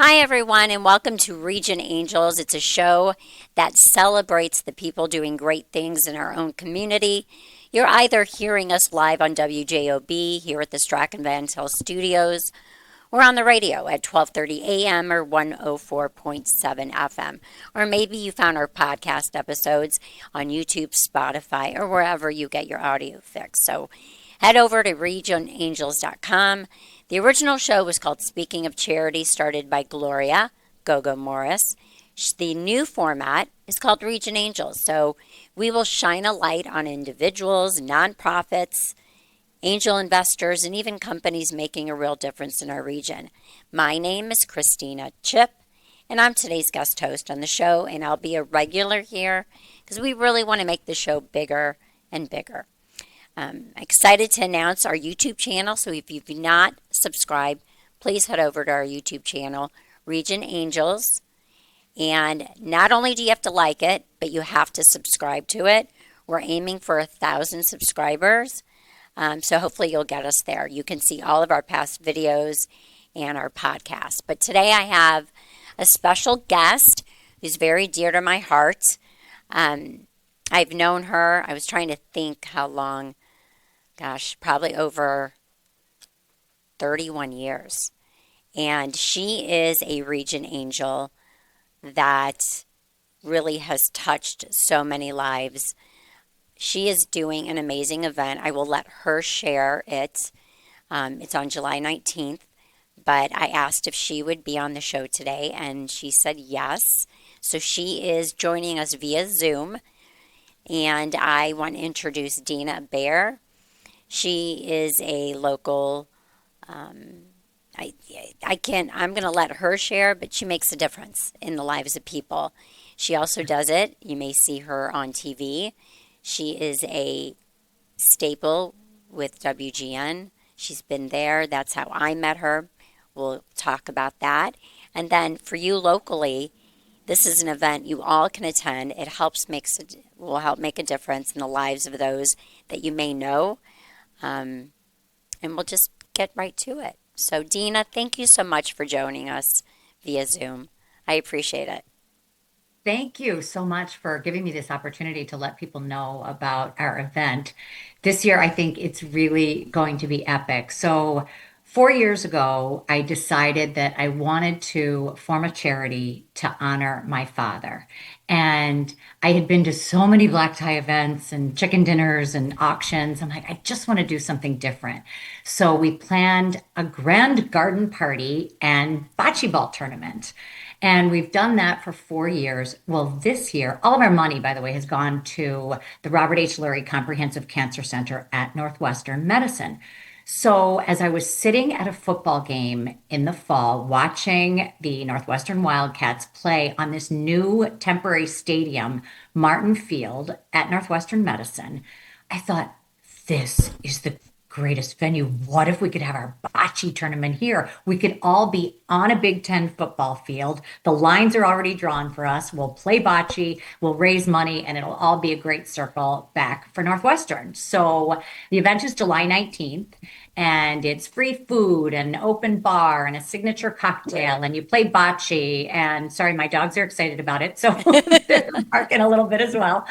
Hi, everyone, and welcome to Region Angels. It's a show that celebrates the people doing great things in our own community. You're either hearing us live on WJOB here at the Strachan Van Til Studios or on the radio at 12:30 a.m. or 104.7 FM. Or maybe you found our podcast episodes on YouTube, Spotify, or wherever you get your audio fix. So head over to regionangels.com. The original show was called Speaking of Charity, started by Gloria Gogo Morris. The new format is called Region Angels. So we will shine a light on individuals, nonprofits, angel investors, and even companies making a real difference in our region. My name is Christina Chip, and I'm today's guest host on the show, and I'll be a regular here because we really want to make the show bigger and bigger. Excited to announce our YouTube channel, so if you've not subscribed, please head over to our YouTube channel, Region Angels. And not only do you have to like it, but you have to subscribe to it. We're aiming for 1,000 subscribers, so hopefully you'll get us there. You can see all of our past videos and our podcasts. But today I have a special guest who's very dear to my heart. I've known her, I was trying to think how long, probably over 31 years. And she is a Region Angel that really has touched so many lives. She is doing an amazing event. I will let her share it. It's on July 19th, but I asked if she would be on the show today, and she said yes. So she is joining us via Zoom, and I want to introduce Dina Bair. She is a local, I'm going to let her share, but she makes a difference in the lives of people. She also does it. You may see her on TV. She is a staple with WGN. She's been there. That's how I met her. We'll talk about that. And then for you locally, this is an event you all can attend. It will help make a difference in the lives of those that you may know. And we'll just get right to it. So, Dina, thank you so much for joining us via Zoom. I appreciate it. Thank you so much for giving me this opportunity to let people know about our event. This year, I think it's really going to be epic. So, 4 years ago, I decided that I wanted to form a charity to honor my father. And I had been to so many black tie events and chicken dinners and auctions. I'm like, I just want to do something different. So we planned a grand garden party and bocce ball tournament. And we've done that for 4 years. Well, this year, all of our money, by the way, has gone to the Robert H. Lurie Comprehensive Cancer Center at Northwestern Medicine. So, as I was sitting at a football game in the fall, watching the Northwestern Wildcats play on this new temporary stadium, Martin Field at Northwestern Medicine, I thought, this is the greatest venue. What if we could have our bocce tournament here? We could all be on a Big Ten football field. The lines are already drawn for us. We'll play bocce, we'll raise money, and it'll all be a great circle back for Northwestern. So the event is July 19th, and it's free food and open bar and a signature cocktail, and you play bocce. And sorry, my dogs are excited about it, so they're barking a little bit as well.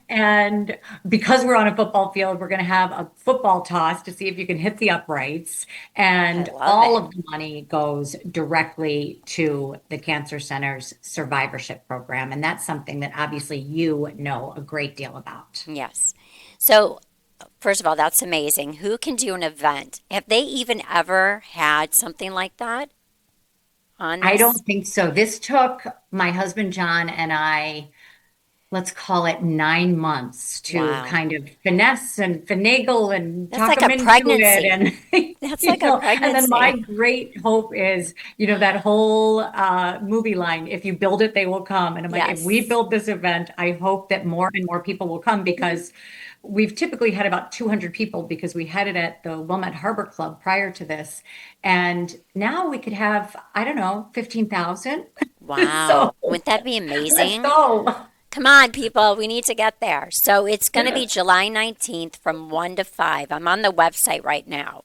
And because we're on a football field, we're going to have a football toss to see if you can hit the uprights. And all of the money goes directly to the Cancer Center's survivorship program. And that's something that obviously you know a great deal about. Yes. So, first of all, that's amazing. Who can do an event? Have they even ever had something like that on I don't this? think so. This took my husband John and I, let's call it 9 months to Wow. kind of finesse and finagle and That's talk like them a into it. pregnancy. And, That's like a and then my pregnancy. great hope is, that whole movie line, if you build it, they will come. And I'm like, if we Yes. build this event, I hope that more and more people will come because we've typically had about 200 people because we had it at the Wilmette Harbor Club prior to this. And now we could have, I don't know, 15,000. Wow. So Wouldn't that be let's amazing? go. Come on, people. We need to get there. So it's going to be July 19th from 1 to 5. I'm on the website right now.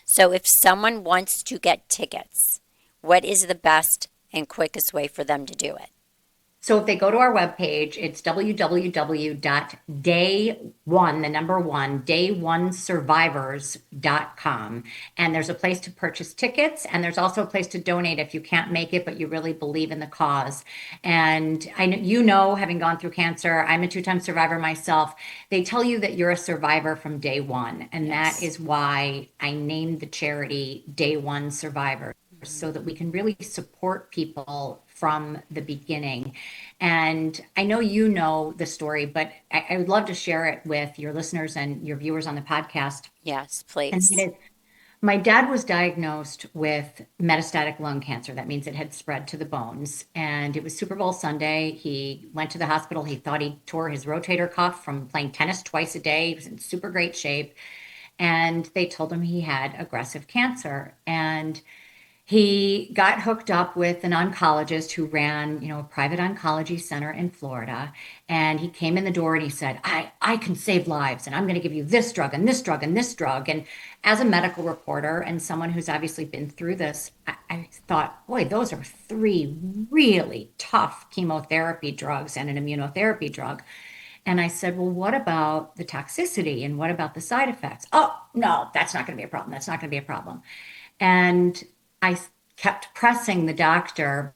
So if someone wants to get tickets, what is the best and quickest way for them to do it? So if they go to our webpage, it's www.day1, the number one, day1survivors.com. And there's a place to purchase tickets, and there's also a place to donate if you can't make it, but you really believe in the cause. And I know, having gone through cancer, I'm a two-time survivor myself. They tell you that you're a survivor from day one. And that Yes. is why I named the charity Day One Survivors, Mm-hmm. so that we can really support people from the beginning. And I know you know the story, but I would love to share it with your listeners and your viewers on the podcast. Yes, And please. it is, my dad was diagnosed with metastatic lung cancer. That means it had spread to the bones. And it was Super Bowl Sunday. He went to the hospital. He thought he tore his rotator cuff from playing tennis twice a day. He was in super great shape. And they told him he had aggressive cancer. And he got hooked up with an oncologist who ran, a private oncology center in Florida. And he came in the door and he said, I can save lives, and I'm going to give you this drug and this drug and this drug. And as a medical reporter and someone who's obviously been through this, I thought, boy, those are three really tough chemotherapy drugs and an immunotherapy drug. And I said, well, what about the toxicity and what about the side effects? Oh, no, that's not going to be a problem. That's not going to be a problem. And I kept pressing the doctor.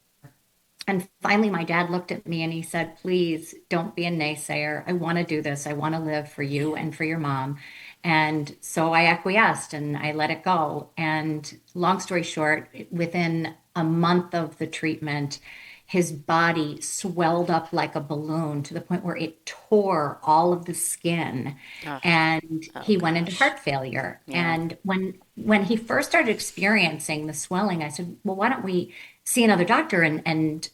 And finally, my dad looked at me and he said, please don't be a naysayer. I want to do this. I want to live for you and for your mom. And so I acquiesced and I let it go. And long story short, within a month of the treatment, his body swelled up like a balloon to the point where it tore all of the skin, Oh, and oh he went into gosh. heart failure. Yeah. And when he first started experiencing the swelling, I said, well, why don't we see another doctor and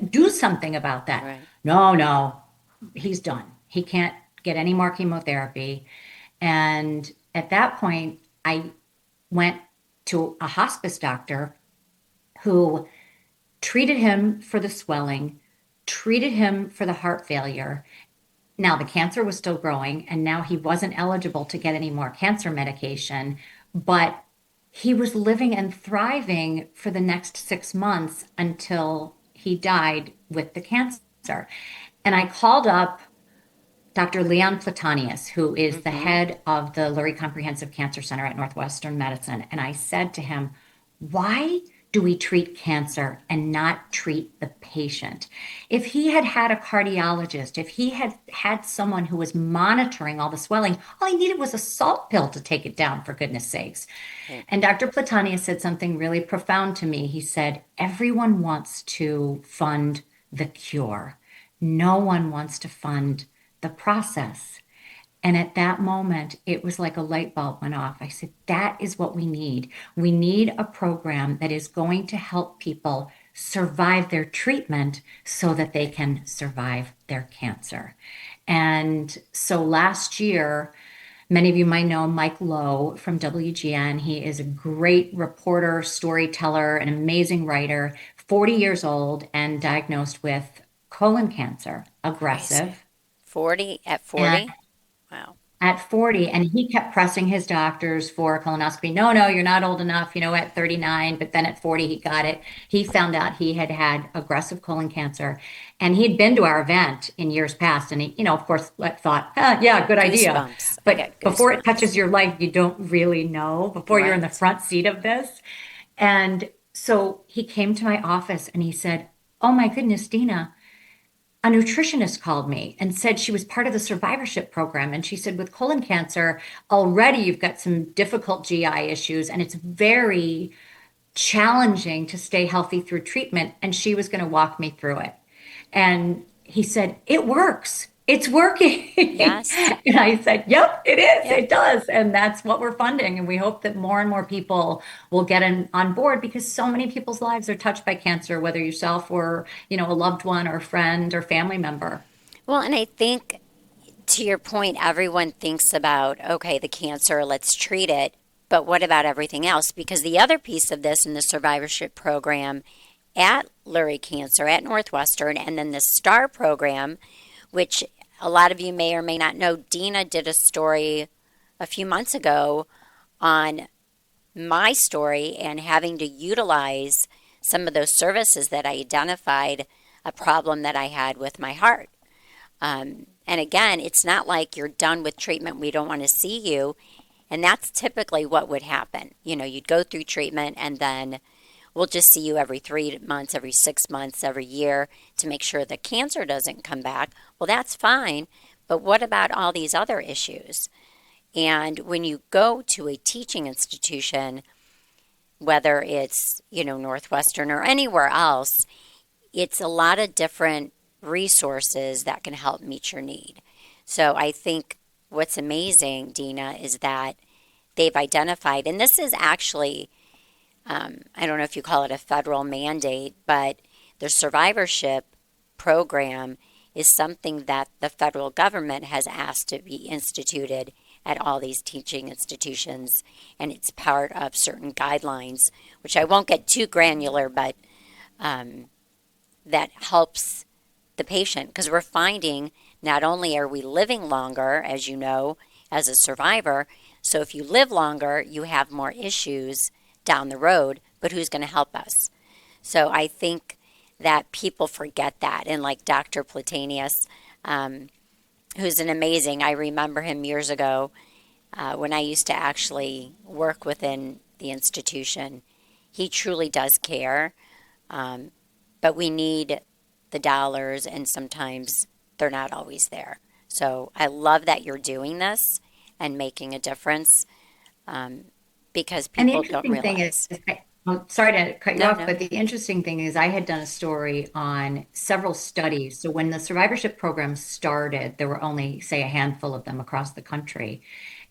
do something about that? Right. No, no, he's done. He can't get any more chemotherapy. And at that point, I went to a hospice doctor who treated him for the swelling, treated him for the heart failure. Now, the cancer was still growing, and now he wasn't eligible to get any more cancer medication, but he was living and thriving for the next 6 months until he died with the cancer. And I called up Dr. Leon Platanius, who is the Mm-hmm. head of the Lurie Comprehensive Cancer Center at Northwestern Medicine. And I said to him, why do we treat cancer and not treat the patient? If he had had a cardiologist, if he had had someone who was monitoring all the swelling, all he needed was a salt pill to take it down, for goodness sakes. Right. And Dr. Platanius said something really profound to me. He said, everyone wants to fund the cure. No one wants to fund the process. And at that moment, it was like a light bulb went off. I said, that is what we need. We need a program that is going to help people survive their treatment so that they can survive their cancer. And so last year, many of you might know Mike Lowe from WGN. He is a great reporter, storyteller, an amazing writer, 40 years old and diagnosed with colon cancer, Crazy. aggressive. 40 at And 40? Wow. at 40, and he kept pressing his doctors for a colonoscopy. No, no, you're not old enough, at 39. But then at 40, he got it. He found out he had had aggressive colon cancer, and he'd been to our event in years past. And he, of course, thought, yeah, good idea. Goosebumps. I But got before it goosebumps. touches your life, you don't really know before you're in the Right. front seat of this. And so he came to my office and he said, oh my goodness, Dina, a nutritionist called me and said she was part of the survivorship program. And she said, with colon cancer, already you've got some difficult GI issues, and it's very challenging to stay healthy through treatment. And she was going to walk me through it. And he said, it works. It's working. Yes. And I said, yep, it is. Yep. It does. And that's what we're funding. And we hope that more and more people will get on board, because so many people's lives are touched by cancer, whether yourself or, a loved one or friend or family member. Well, and I think to your point, everyone thinks about, okay, the cancer, let's treat it. But what about everything else? Because the other piece of this in the survivorship program at Lurie Cancer at Northwestern, and then the STAR program, which a lot of you may or may not know, Dina did a story a few months ago on my story and having to utilize some of those services that I identified a problem that I had with my heart. And again, it's not like you're done with treatment, we don't want to see you. And that's typically what would happen. You'd go through treatment and then we'll just see you every 3 months, every 6 months, every year to make sure the cancer doesn't come back. Well, that's fine. But what about all these other issues? And when you go to a teaching institution, whether it's, Northwestern or anywhere else, it's a lot of different resources that can help meet your need. So I think what's amazing, Dina, is that they've identified, and this is actually, I don't know if you call it a federal mandate, but the survivorship program is something that the federal government has asked to be instituted at all these teaching institutions, and it's part of certain guidelines, which I won't get too granular, but that helps the patient because we're finding not only are we living longer, as you know, as a survivor, so if you live longer, you have more issues down the road, but who's going to help us? So I think that people forget that. And like Dr. Platanius, who's an amazing, I remember him years ago when I used to actually work within the institution. He truly does care, but we need the dollars, and sometimes they're not always there. So I love that you're doing this and making a difference because And the people don't interesting thing is, realize. I'm sorry to cut you No, off, no. but the interesting thing is I had done a story on several studies. So when the survivorship program started, there were only, say, a handful of them across the country.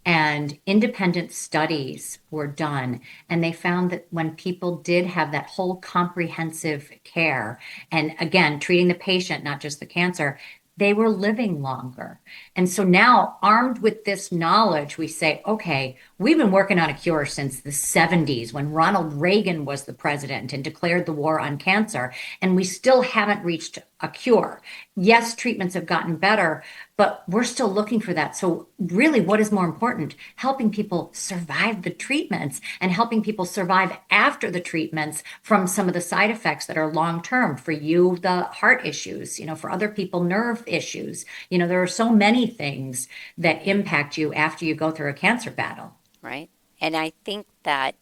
And independent studies were done, and they found that when people did have that whole comprehensive care, and again, treating the patient, not just the cancer, they were living longer. And so now, armed with this knowledge, we say, okay, we've been working on a cure since the 70s when Ronald Reagan was the president and declared the war on cancer, and we still haven't reached a cure. Yes, treatments have gotten better, but we're still looking for that. So, really, what is more important? Helping people survive the treatments and helping people survive after the treatments from some of the side effects that are long term. For you, the heart issues, for other people, nerve issues. There are so many things that impact you after you go through a cancer battle. Right? And I think that,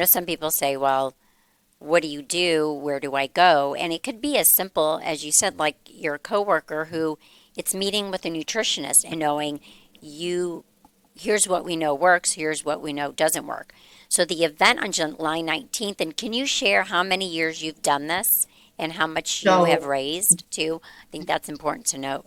some people say, well, what do you do? Where do I go? And it could be as simple as you said, like your coworker who it's meeting with a nutritionist and knowing you, here's what we know works, here's what we know doesn't work. So the event on July 19th, and can you share how many years you've done this and how much you have So, raised too? I think that's important to note.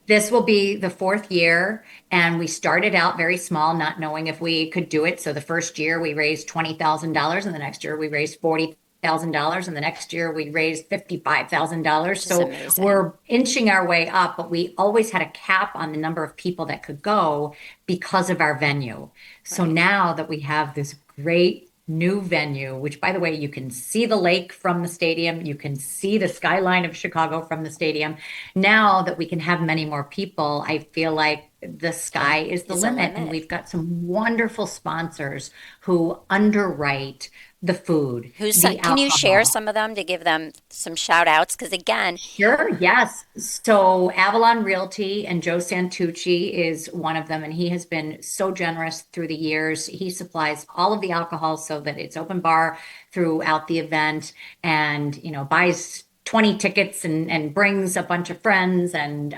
this will be the fourth year, and we started out very small, not knowing if we could do it. So the first year we raised $20,000, and the next year we raised $40,000, and the next year we raised $55,000. Which is So amazing. we're inching our way up, but we always had a cap on the number of people that could go because of our venue. So Right. now that we have this great new venue, which by the way, you can see the lake from the stadium, you can see the skyline of Chicago from the stadium. Now that we can have many more people, I feel like the sky is the Is a limit. And limit. we've got some wonderful sponsors who underwrite the food, the Can you share alcohol. some of them to give them some shout outs? Because again, Sure, yes. So Avalon Realty and Joe Santucci is one of them, and he has been so generous through the years. He supplies all of the alcohol so that it's open bar throughout the event and, buys 20 tickets and brings a bunch of friends. And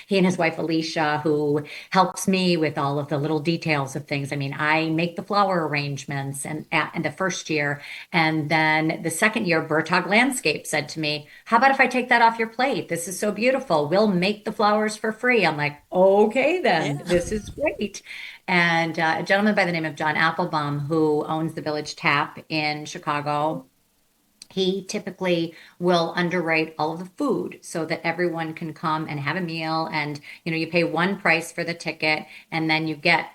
he and his wife, Alicia, who helps me with all of the little details of things. I mean, I make the flower arrangements and the first year. And then the second year, Bertog Landscape said to me, how about if I take that off your plate? This is so beautiful. We'll make the flowers for free. I'm like, okay, then yeah. this is great. And a gentleman by the name of John Applebaum, who owns the Village Tap in Chicago, he typically will underwrite all of the food so that everyone can come and have a meal. And, you pay one price for the ticket, and then you get,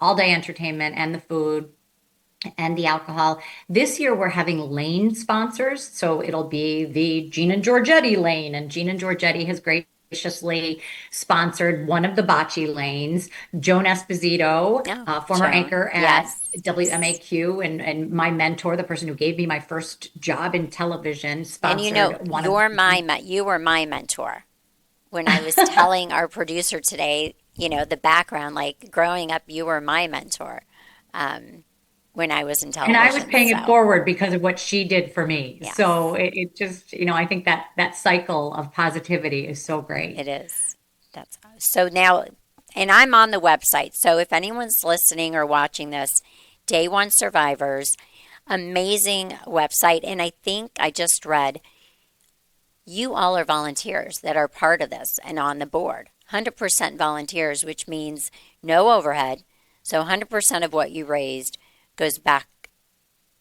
all day entertainment and the food and the alcohol. This year we're having lane sponsors. So it'll be the Gina Giorgetti lane, and Gina Giorgetti has great graciously sponsored one of the bocce lanes. Joan Esposito, Oh, former Joan. anchor at Yes. WMAQ and my mentor, the person who gave me my first job in television, And you know, sponsored one of them. you were my mentor. When I was telling our producer today, the background, like growing up, you were my mentor when I was in And I was television. paying it So, forward because of what she did for me. So yes, it just, I think that cycle of positivity is so great. it is. That's so now, and I'm on the website. So if anyone's listening or watching this, Day One Survivors, amazing website. And I think I just read you all are volunteers that are part of this and on the board. 100% volunteers, which means no overhead. So 100% of what you raised goes back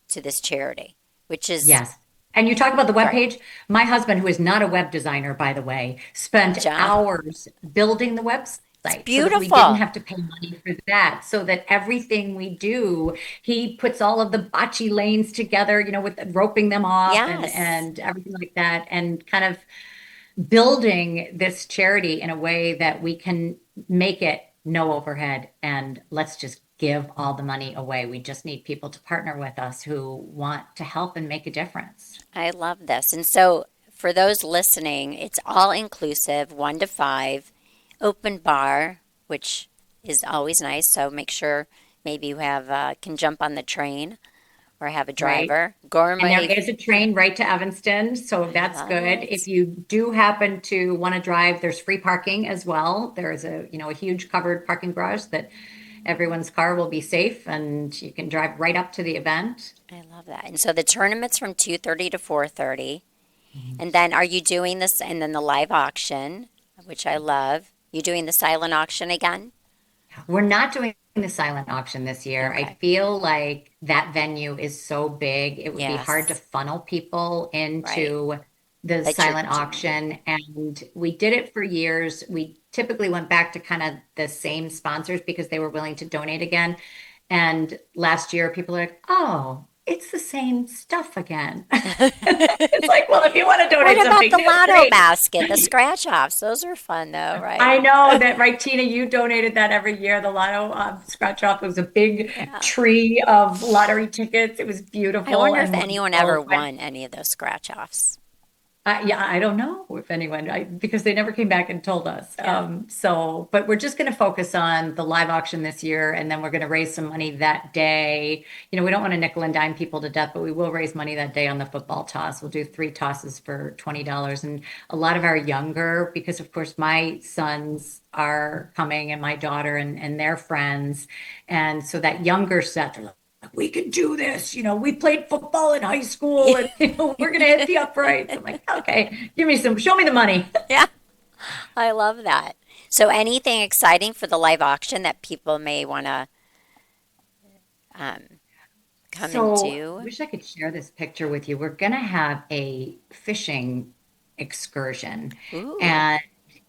to this charity, which is Yes. And you talk about the web great. page. My husband, who is not a web designer, by the way, Good spent job. hours building the website It's so that we didn't beautiful. have to pay money for that. So that everything we do, he puts all of the bocce lanes together, with roping them off and Yes, and everything like that, and kind of building this charity in a way that we can make it no overhead and let's just give all the money away. We just need people to partner with us who want to help and make a difference. I love this. And so for those listening, it's all inclusive, 1 to 5, open bar, which is always nice. So make sure maybe you have can jump on the train or have a Right. driver. And there Gourmet. is a train right to Evanston, so I that's love good. If it. you do happen to want to drive, there's free parking as well. There's a huge covered parking garage that everyone's car will be safe and you can drive right up to the event. I love that. And so the tournament's from 2:30 to 4:30. Mhm. And then are you doing this and then the live auction, which I love. You doing the silent auction again? We're not doing the silent auction this year. I Okay. feel like that venue is so big, it would be hard to Yes. funnel people Right. into the But you're silent doing it. auction. And we did it for years. We typically went back to kind of the same sponsors because they were willing to donate again. And last year, people are like, oh, it's the same stuff again. It's like, well, if you want to donate What about something the new, lotto great. basket, the scratch offs? Those are fun though, I right? know that, right, Tina, you donated that every year. The lotto scratch off, it was a big Yeah. tree of lottery tickets. It was I beautiful wonder if and anyone ever wonderful. But won any of those scratch offs. yeah, I don't know if anyone, because they never came back and told us. Yeah. But we're just going to focus on the live auction this year, and then we're going to raise some money that day. We don't want to nickel and dime people to death, but we will raise money that day on the football toss. We'll do 3 tosses for $20, and a lot of our younger, because of course my sons are coming, and my daughter and their friends, and so that younger set, they're like, we can do this. We played football in high school and we're going to hit the uprights. I'm like, okay, show me the money. Yeah. I love that. So anything exciting for the live auction that people may want to um, come and So I do? wish I could share this picture with you. We're going to have a fishing excursion, Ooh. and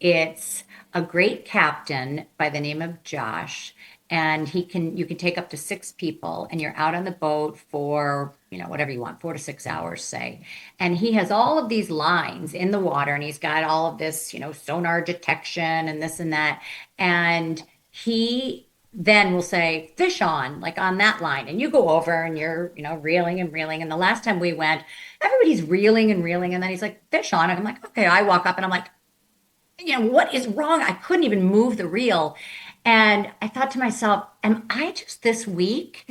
it's a great captain by the name of Josh. And you can take up to 6 people, and you're out on the boat for, whatever you want, 4 to 6 hours, say. And he has all of these lines in the water, and he's got all of this, sonar detection and this and that. And he then will say fish on, like on that line, and you go over and you're reeling and reeling. And the last time we went, everybody's reeling and reeling, and then he's like fish on, and I'm like, okay. I walk up and I'm like, what is wrong? I couldn't even move the reel, and I thought to myself, am I just this weak?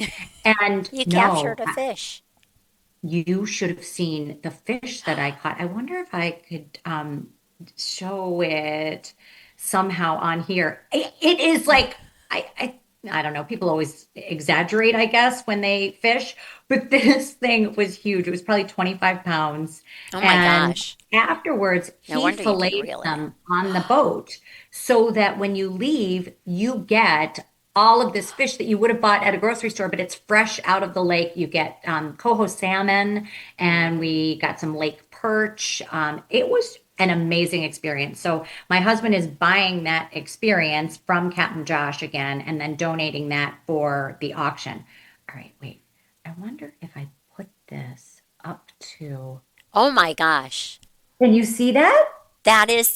And You no, captured a fish. you should have seen the fish that I caught. I wonder if I could show it somehow on here. It is like I don't know. People always exaggerate, I guess, when they fish, but this thing was huge. It was probably 25 pounds. Oh my And gosh. afterwards, No he wonder you can fillets reel it in. them on the boat so that when you leave, you get all of this fish that you would have bought at a grocery store, but it's fresh out of the lake. You get coho salmon, and we got some lake perch. It was an amazing experience. So my husband is buying that experience from Captain Josh again, and then donating that for the auction. All right, wait. I wonder if I put this up to. Oh my gosh. Can you see that? That is,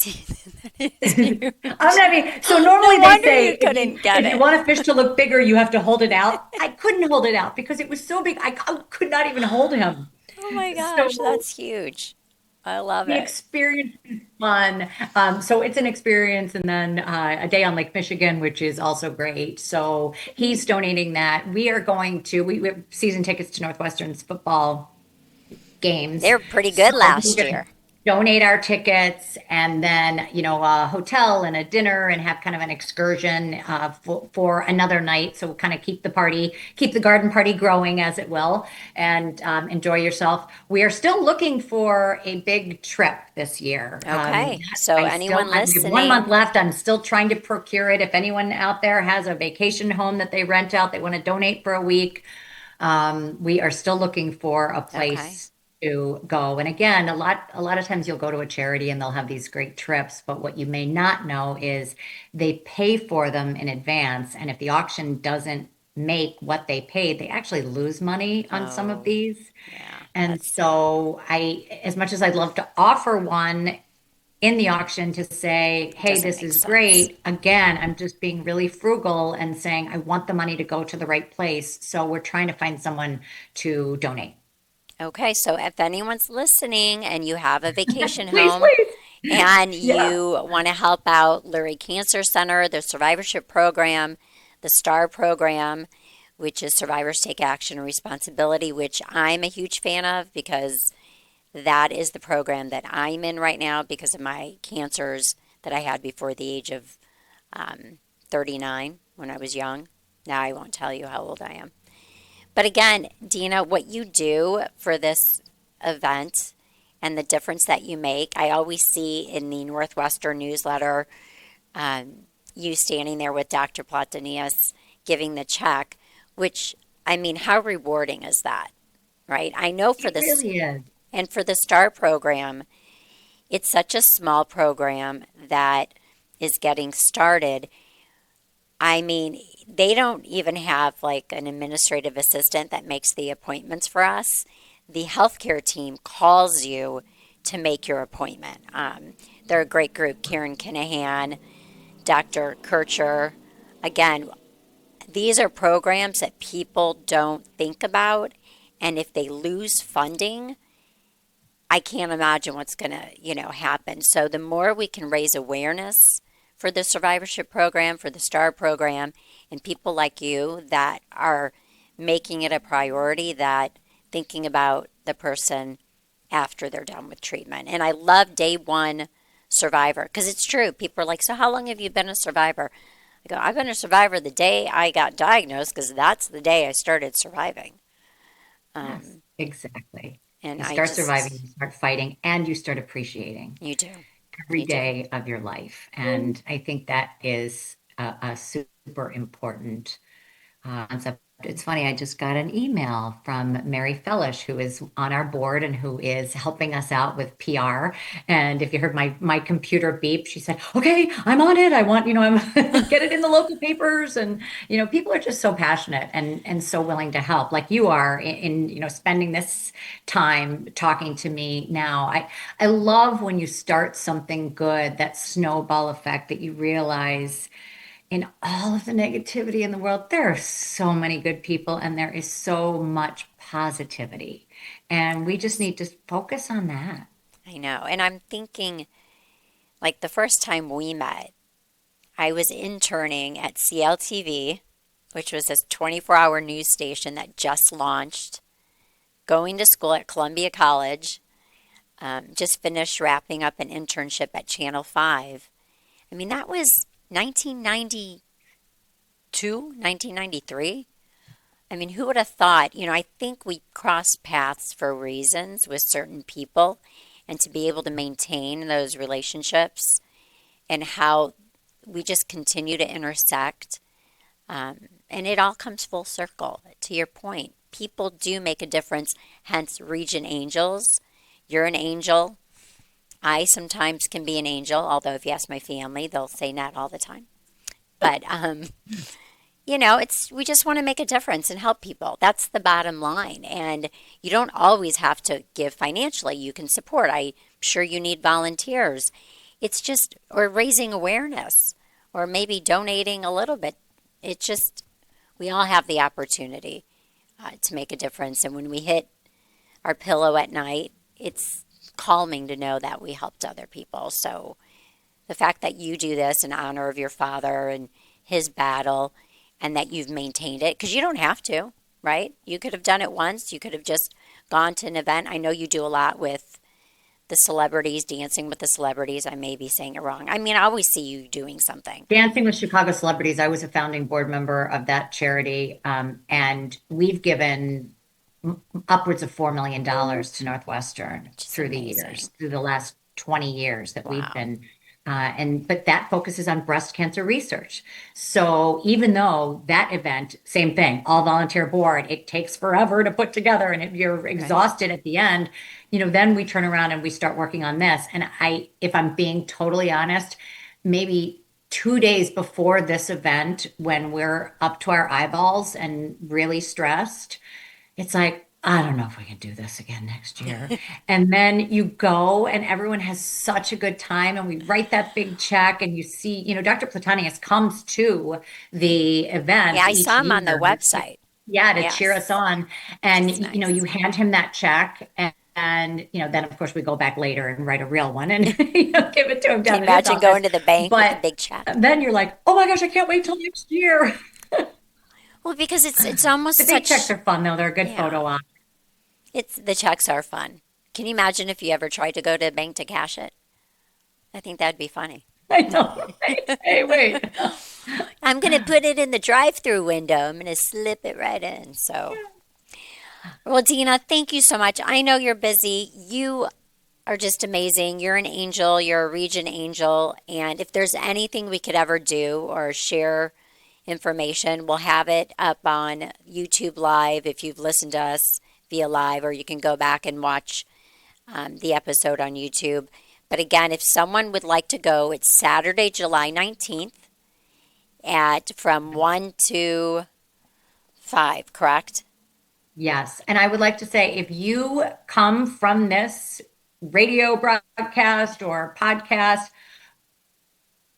that is huge. I'm not being, so No normally they wonder say you couldn't get if you it. want a fish to look bigger, you have to hold it out. I couldn't hold it out because it was so big. I could not even hold him. Oh my gosh, So that's huge. I love the it. experience is fun. So it's an experience, and then a day on Lake Michigan, which is also great. So he's donating that. We are going to, we have season tickets to Northwestern's football They games. were pretty So good we're last going to year. donate our tickets and then, a hotel and a dinner and have kind of an excursion for another night. So we'll kind of keep the garden party growing as it will, and enjoy yourself. We are still looking for a big trip this year. Okay, so anyone We have 1 month listening, left. I'm still trying to procure it. If anyone out there has a vacation home that they rent out, they want to donate for a week, we are still looking for a okay. place to go. And again, a lot of times you'll go to a charity and they'll have these great trips, but what you may not know is they pay for them in advance. And if the auction doesn't make what they paid, they actually lose money on some of Oh, these. yeah, And that's sad. so as much as I'd love to offer one in the auction to say, hey, Doesn't this make is sense. great. Again, I'm just being really frugal and saying, I want the money to go to the right place. So we're trying to find someone to donate. Okay, so if anyone's listening and you have a vacation Please, home please. and Yeah. you want to help out Lurie Cancer Center, the survivorship program, the STAR program, which is Survivors Take Action and Responsibility, which I'm a huge fan of because that is the program that I'm in right now because of my cancers that I had before the age of um, 39 when I was young. Now I won't tell you how old I am. But again, Dina, what you do for this event and the difference that you make, I always see in the Northwestern newsletter you standing there with Dr. Platanius giving the check, which, I mean, how rewarding is that, right? I know for It this, really is. and for the STAR program, it's such a small program that is getting started. I mean, they don't even have like an administrative assistant that makes the appointments for us. The healthcare team calls you to make your appointment. They're a great group. Karen Kinahan, Dr. Kircher. Again, these are programs that people don't think about. And if they lose funding, I can't imagine what's going to, happen. So the more we can raise awareness for the survivorship program, for the STAR program, and people like you that are making it a priority, that thinking about the person after they're done with treatment. And I love day one survivor because it's true. People are like, so how long have you been a survivor? I go, I've been a survivor the day I got diagnosed because that's the day I started surviving. Yes, Um, exactly. and You I start surviving, just, you start fighting, and you start appreciating you do, every you do. day of your life. And I think that is a super important concept. It's funny, I just got an email from Mary Fellish, who is on our board and who is helping us out with PR. And if you heard my computer beep, she said, "Okay, I'm on it. I want, I'm get it in the local papers." And people are just so passionate and so willing to help, like you are in spending this time talking to me now. I love when you start something good, that snowball effect that you realize in all of the negativity in the world, there are so many good people and there is so much positivity. And we just need to focus on that. I know. And I'm thinking, like the first time we met, I was interning at CLTV, which was a 24-hour news station that just launched, going to school at Columbia College, just finished wrapping up an internship at Channel 5. I mean, that was 1992, 1993. I mean, who would have thought? I think we cross paths for reasons with certain people, and to be able to maintain those relationships and how we just continue to intersect. And it all comes full circle. To your point, people do make a difference, hence, Region Angels. You're an angel. I sometimes can be an angel, although if you ask my family, they'll say not all the time. But it's we just want to make a difference and help people. That's the bottom line. And you don't always have to give financially. You can support. I'm sure you need volunteers. it's just, or raising awareness, or maybe donating a little bit. It just, we all have the opportunity to make a difference. And when we hit our pillow at night, it's calming to know that we helped other people. So the fact that you do this in honor of your father and his battle, and that you've maintained it, because you don't have to, right? You could have done it once. You could have just gone to an event. I know you do a lot with the celebrities, dancing with the celebrities. I may be saying it wrong. I mean, I always see you doing something. Dancing with Chicago Celebrities, I was a founding board member of that charity, and we've given upwards of $4 million to Northwestern Which is through the amazing. years, through the last 20 years that we've Wow. been. But that focuses on breast cancer research. So even though that event, same thing, all volunteer board, it takes forever to put together, and you're Right. exhausted at the end, then we turn around and we start working on this. And if I'm being totally honest, maybe 2 days before this event, when we're up to our eyeballs and really stressed, it's like, I don't know if we can do this again next year. And then you go and everyone has such a good time, and we write that big check, and you see, Dr. Platanius comes to the Yeah, event I each saw him on the year. website. Yeah, to cheer us Yes, on. which And is nice. you hand him that check, and then of course we go back later and write a real one and give it to him Can you down in his imagine office. going to the bank with a But big check? then you're like, oh my gosh, I can't wait till next year. Well, because it's The almost big checks such, are fun though. They're a good yeah. photo op. It's the checks are fun. Can you imagine if you ever tried to go to a bank to cash it? I think that'd be funny. I know, right? Hey, wait. I'm going to put it in the drive-through window. I'm going to slip it right in. So, well, Dina, thank you so much. I know you're busy. You are just amazing. You're an angel. You're a region angel. And if there's anything we could ever do or share information, we'll have it up on YouTube Live if you've listened to us via live, or you can go back and watch the episode on YouTube. But again, if someone would like to go, it's Saturday, July 19th at from 1 to 5, correct? Yes. And I would like to say if you come from this radio broadcast or podcast,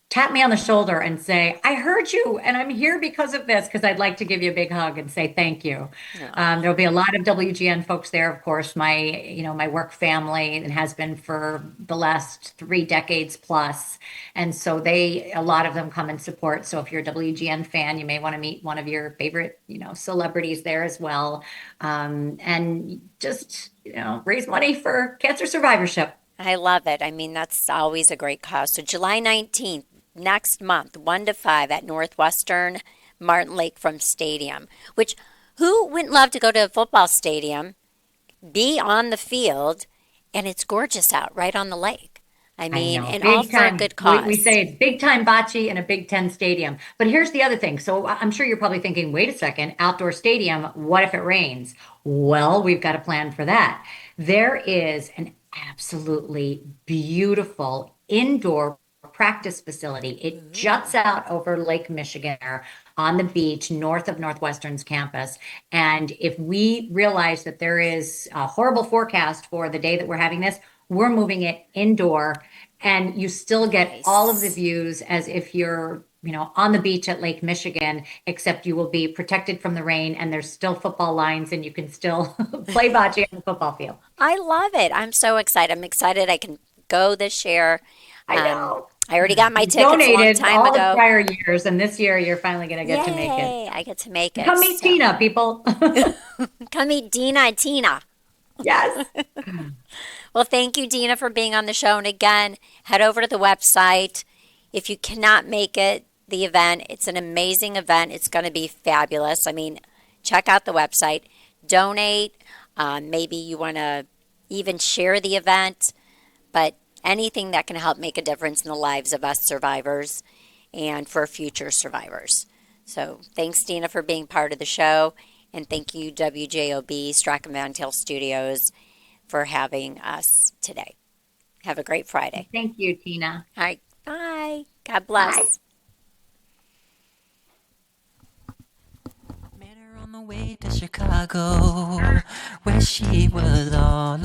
tap me on the shoulder and say, I heard you and I'm here because of this, because I'd like to give you a big hug and say thank you. No. There'll be a lot of WGN folks there, of course, my work family, and has been for the last 3 decades plus. And so a lot of them come and support. So if you're a WGN fan, you may want to meet one of your favorite, celebrities there as well. And just, raise money for cancer survivorship. I love it. I mean, that's always a great cause. So July 19th, next month, 1 to 5 at Northwestern Martin Lake from Stadium, which who wouldn't love to go to a football stadium, be on the field, and it's gorgeous out right on the lake. I I mean, know, and all big for a time. good We cause. say it's big time bocce in a Big Ten stadium. But here's the other thing. So I'm sure you're probably thinking, wait a second, outdoor stadium, what if it rains? Well, we've got a plan for that. There is an absolutely beautiful indoor practice facility. It juts Ooh, out over Lake Michigan on the beach north of Northwestern's campus. And if we realize that there is a horrible forecast for the day that we're having this, we're moving it indoor, and you still get all of the nice. views as if you're, on the beach at Lake Michigan, except you will be protected from the rain, and there's still football lines and you can still play bocce on the football field. I love it. I'm so excited. I'm excited I can go this year. I know. I already got my You tickets a long donated time all the ago. prior years, and this year you're finally going to get to make it. Yay, I get to make it. Come meet So Tina, people. come meet Dina and Tina. Yes. Well, thank you, Dina, for being on the show. And again, head over to the website. If you cannot make it, the event, it's an amazing event. It's going to be fabulous. I mean, check out the website, donate. Maybe you want to even share the event, but anything that can help make a difference in the lives of us survivors and for future survivors. So thanks, Dina, for being part of the show. And thank you, WJOB, Strachan Van Til Studios, for having us today. Have a great Friday. Thank you, Tina. All right. Bye. God Bye. bless. Met her on the way to Chicago, where she was all alone.